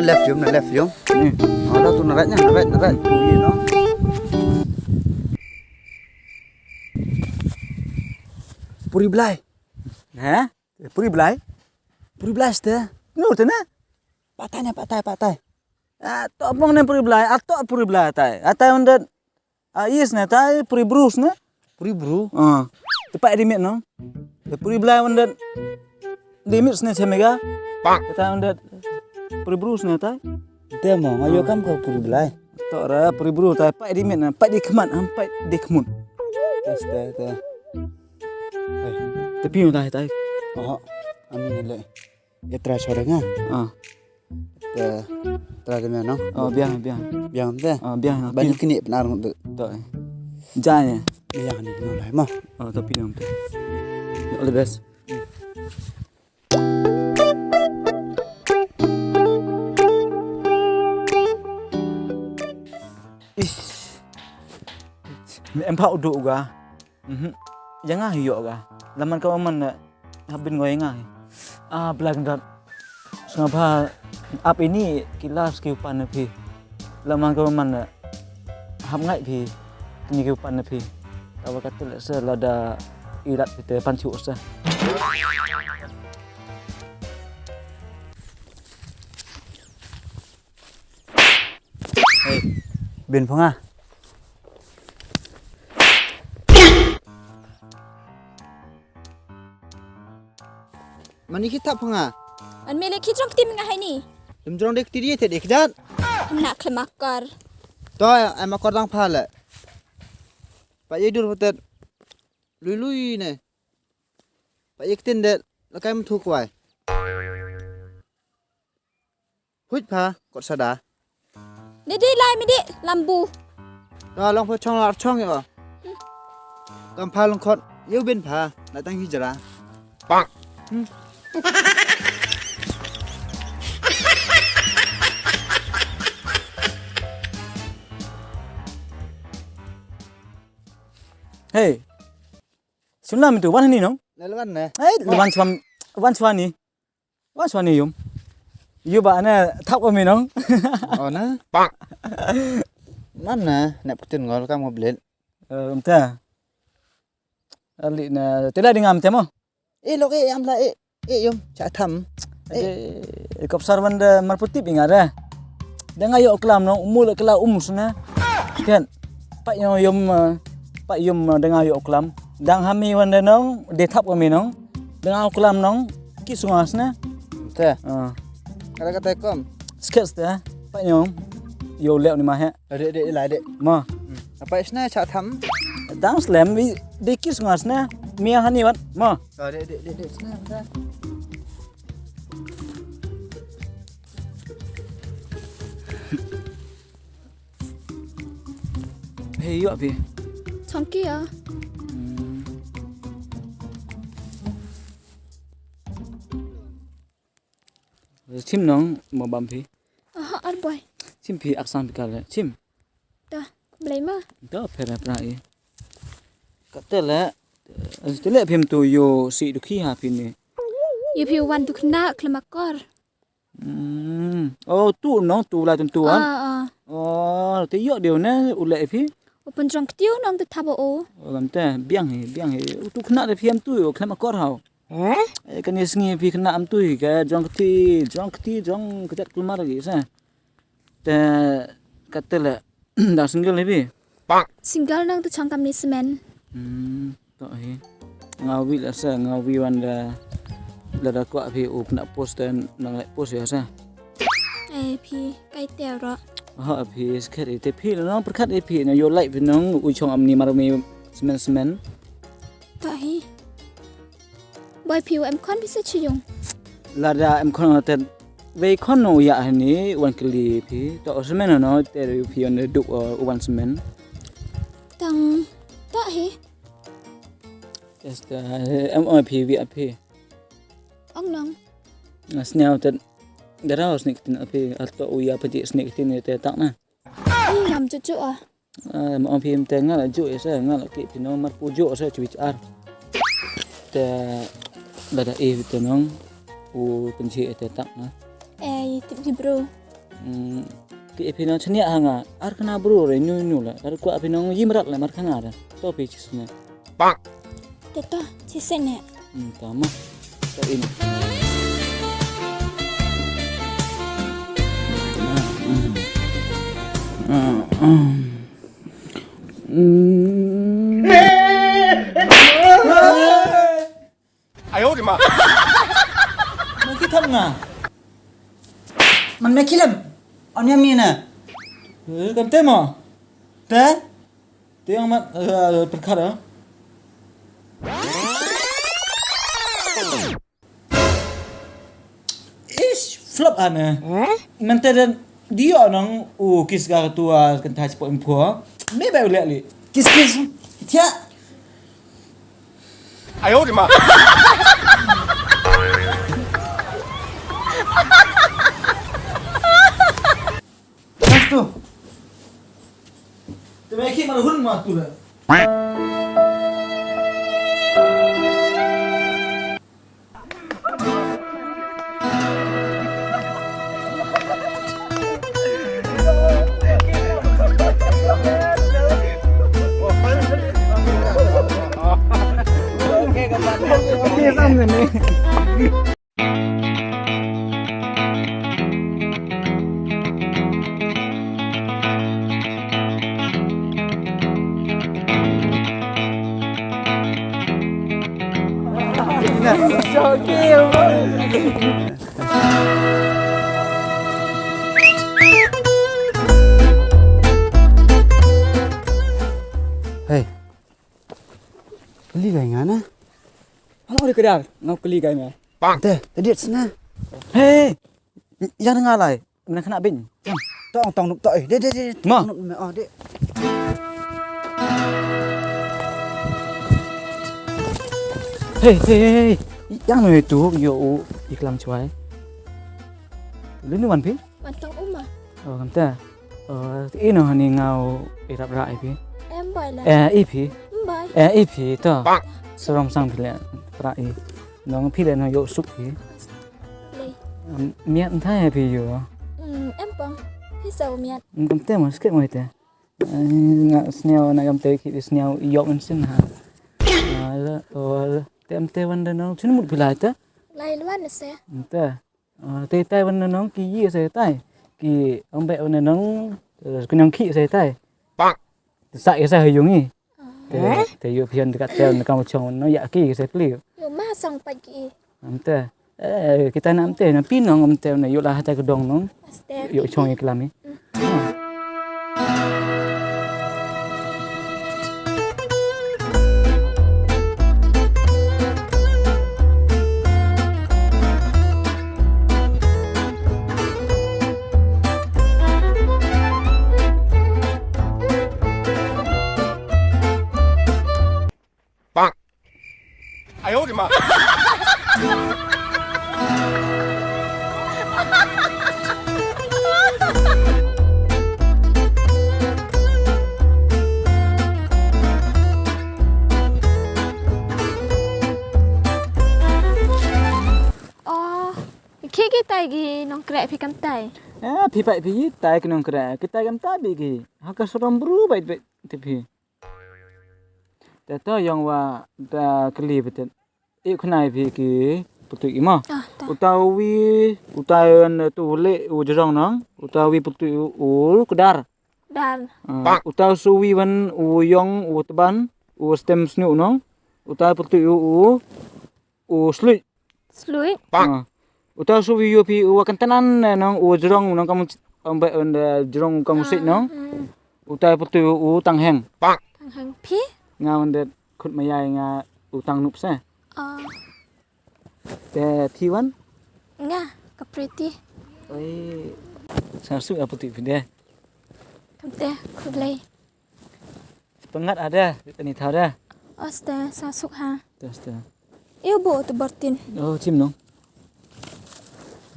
left jom. Ni. Ada tu narat tu ye no. Puri belai. Ha? Puri belai ste. Nur tu na. Patai. Tok bang ne puri belai, atok puri belai tai. Atai undet yes na tai puri brus na. Puri bru. Tepat limit no. Puri belai undet limit ne semega. Atai undet puri brus na tai. Demo ayo kam ke puri belai. Tok ra puri bru tai pat limit na, pat di kemat, pat di kemut. Te. Tapi tai. Amin le. Ya try sore nga. Try de no. Biang te. Biang. Bani kini Pnar untuk. Tok. Janya. Biang ni no lai mah. Tapi nam te. All the best. Empat uduk ga. Jangan hiyo ga. Laman kau man habin ngoy nga. Belang dat. Sengapa ap ini kilas kiupan pi. Laman kau man hab ngai pi ni kiupan pi. Tawa kata se lada irat kita pancu sa. Hey, Ben Phong Mani kita Phong An mele kitrong tim nga hai ni. Lemjong dek tiri te dek jat. Nak klemakar. Toy am akor dang phale. Pak yedur patet. Lui ne. Pak yektin det lakai mthu kwai. Huit pha kot sada. Dede lai mi de lambu. Da long pha chong yo. Kam pha long khot yu bin pha la tang hi jara. Pak. Hey, sunam itu wan ni no? Nelawan ne? Hey, wan swan ni yum. You ba na thap kami no? Na? Pak. Mana nak putin ngol kam ngoblet. Umta. Ali na tela dingam temo. Lok am la yum cha tham. Kopsar wanda marputip ingara. Dengar yo klam no umul kala umusna. Kan. Pak yum dengar yo klam. Dang hami wanda nong dethap kami nong. Dengar klam nong kisungas na. Te. Kata kom. Skets ta. Pak yum yo leo ni mah ha. Dek lai dek. Ma. Apa isna cha tham. Dang slam di kisungas na. Mia hani wat. Ma. Dek isna ta. Hey yo api. Chongki ya. Chim nong mo bam phi. Arboy. Chim phi aksan pikal chim. Dah, belai mah. Da phera prai. Katela stele phim tu yo si du khi ha phi ni. You pi wan tu kena klemakar. Oh tu no tu la tu an. Oh te yo điều na ulai phi. Open jong tiu nong tu thabo o. Gam ta biang he tu kena de phim tu yo klemakar hao. Kan ni sngi phi kena am tu ka jong kejat keluar lagi sa. Te katela da single ni phi. Single nong tu chong kam ni semen. Tak he. Ngawi la sa ngawi wanda la ko phi up nak post dan nang like post ya sa. Pi kai teo ro. Phi sket te phi no perkat phi no yo like phi nong u chong am ni marami semen. Tak hi. Boy piu em kon bisa chiyong. La da em kon te ve kon no ya ni wan kli phi to semen no te phi on du wan semen. Tang tak hi. Esta phi vi phi. Ong nong. Snail te darau snik tin phi atto uya pati snik tin te tak na. Ngam cucu ah. Mo phi te ngal ju sa ngal ki phi no mar pu ju sa chu ar. Te lada e te nong u kunci te tak na. Tip di bro. Ki epino chania hanga arkana bro re nyu la ar ko apino yimrat la mar khanga da to pe chisne Teta, chisene. tama ta ini Ayo di mana?มันคิดทำงามันไม่คิดเลยอันนี้มีนะกันเต็มอ่ะแต่เตียงมันเป็นขาดเหรอflop ana menteren dia nang kis ga tua kan thai sport impho me ba le li kis tia Ayo di mana? tu tu me ki mar hun ma tu la Kia xong rồi nè. Cho kêu. Hey. Beli gay ngana? Halo di kedar, ngau keli gay me. Tadi sana. Hey. Yang dengar lai, mana kena bin. Tong nuk tok. Dek. Ma. Oh, dek. Hey. Yang noi tu yo iklam chuai. Lu ni wan pi? Wan tong uma. Oh, kamta. Ino hani ngau irap rai pi. Em bay la. Ipi. Bay. Ipi to. Serong sang pi le rai. Nong pi le no yo sup pi. Lei. Miat thai pi yo. Em bang. Pi sau miat. Kamta mo sket mo ite. Nga sneo na kamta ki sneo yo men sin ha. Tem wanda nong chin mut pilai ta. Lai luan na se. Ta. Tai wanda nong ki yi se tai. Ki ông bẹ wanda nong kunyang ki se tai. Sai sa hayung ni. Te yo pian dekat tel na kamu chong no ya ki se pli. Yo ma sang pagi. Amta. Kita nak amte na pinong amte na yo lah ta kedong nong. Aste. Yo chong iklam ni. Ayo di mana? Oh, kiki tai gi nong krek pi kam tai. Pi pai pi tai kenong kra. Kita kam ta bi gi. Haka sorom bru bait tipi. Ta yang wa ta kli betet. Khunai pi ki putu ima. Utawi utayan tu le ujrong nang. Utawi putu kedar. Dan. Utaw suwi wan yong teban stem snu nang. Utaw putu sluit. Sluit. Utaw suwi yo pi kantanan nang ujrong nang kamu ambai jrong kamu sit nang. Utaw putu tangheng. Tangheng pi. Nga wanda khut mayai nga utang nup sa. Te T1? Nga, kapriti. Oi. Sasuk apa tu pindah? Kamte, kulay. Pengat ada, ni tahu dah. Aste, sasuk ha. Terus. Iyo bo tu bertin. Oh, cim dong.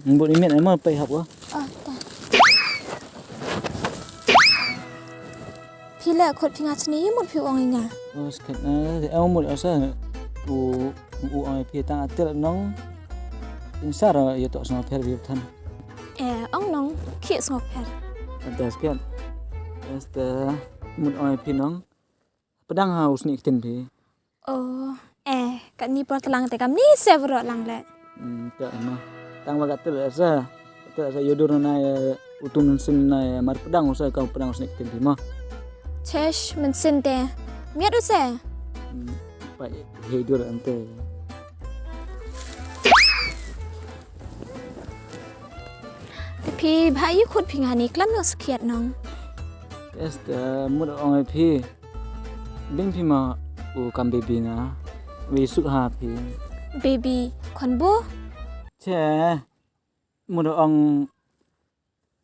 Buat imit emang apa ihap wah? Ta. Pila kot pingat ni mut piu ong inga. Oh, sekat. Mut asa. Ai pi tang atel nong insar ya tok sama per bi tan. ong nong khi ngọc pet. Ada sekian. Este mut oi pinong. Pedang haus ni kitin pi. Oh, kat ni por telang te kam ni sevro lang le. Tak mah. Tang wagat tu sa. Tu sa yodur na utun sin na mar pedang usa kau pedang usni kitin pi mah. Chesh men sin te. Miat u se. Pak hidur ante. Pi bhayu khut phingani klam no skiat nong. Este mut oi pi. Bing pi ma u kam baby na. We suk ha pi. Baby kon bo. Che mut ong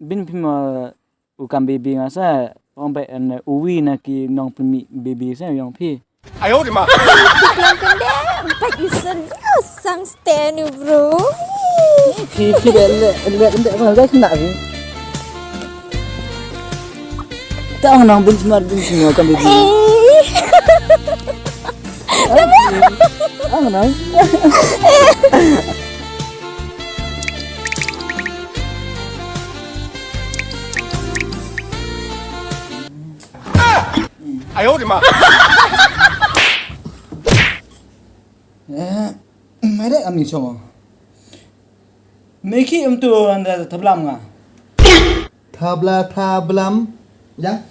bin pi ma u kam baby nga sa ong ba an uwi na ki nong pi baby sa yong pi. 哎呦我的妈！ Klam kan de. Pak isen sang stand you bro. Pi le ba ga kena pi. Tang nong bin smar bin semua kam baby. Ang nong.哎呦我的妈！ Mai dek am ni chong. Meki am tu anda tablam nga. Tablam. Ya.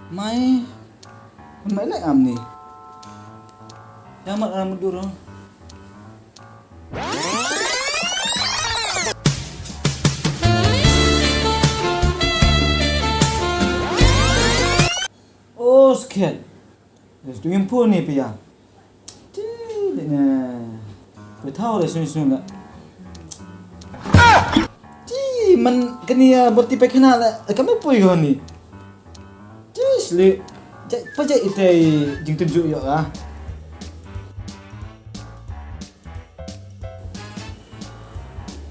Mai dek am ni. Yang mak am duro. Oh, sekian. Tu yang pun ni pia. Tidak na. Bertahu dah sunu nak. Man kena berti pekena lah. Kami pun yo ni. Sli. Pajak itu jing tunjuk yo ah.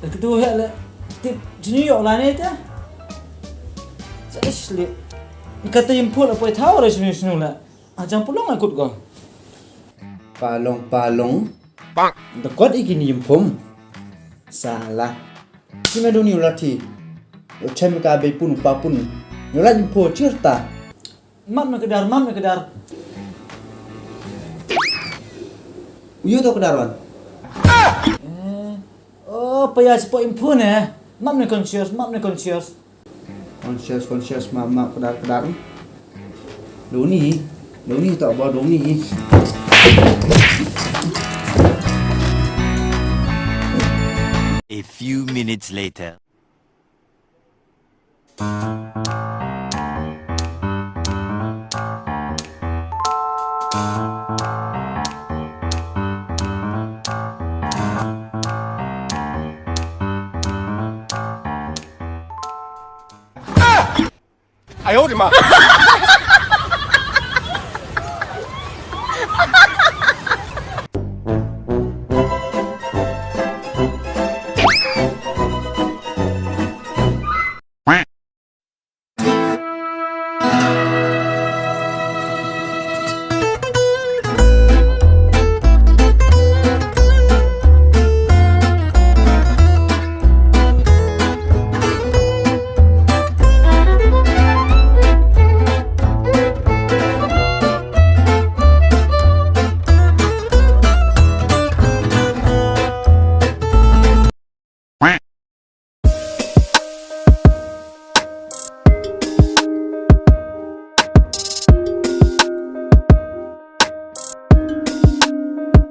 Kedua lah. Tip sini yo lah ni ta. Sli. Kata yang pun apa tahu dah sunu lah. Jangan pulang ikut kau. Palong. Dekot ikini yempom. Salah. Cuma dunia ulati. Ocem kabe pun upapun. Nyolat yempo cerita. Mam nak kedar. Uyu tau kedaran. Oh, payah sepok impun Mam nak conscious. Conscious mama kedar. Doni tak bawa doni. A few minutes later.哎呦我的妈！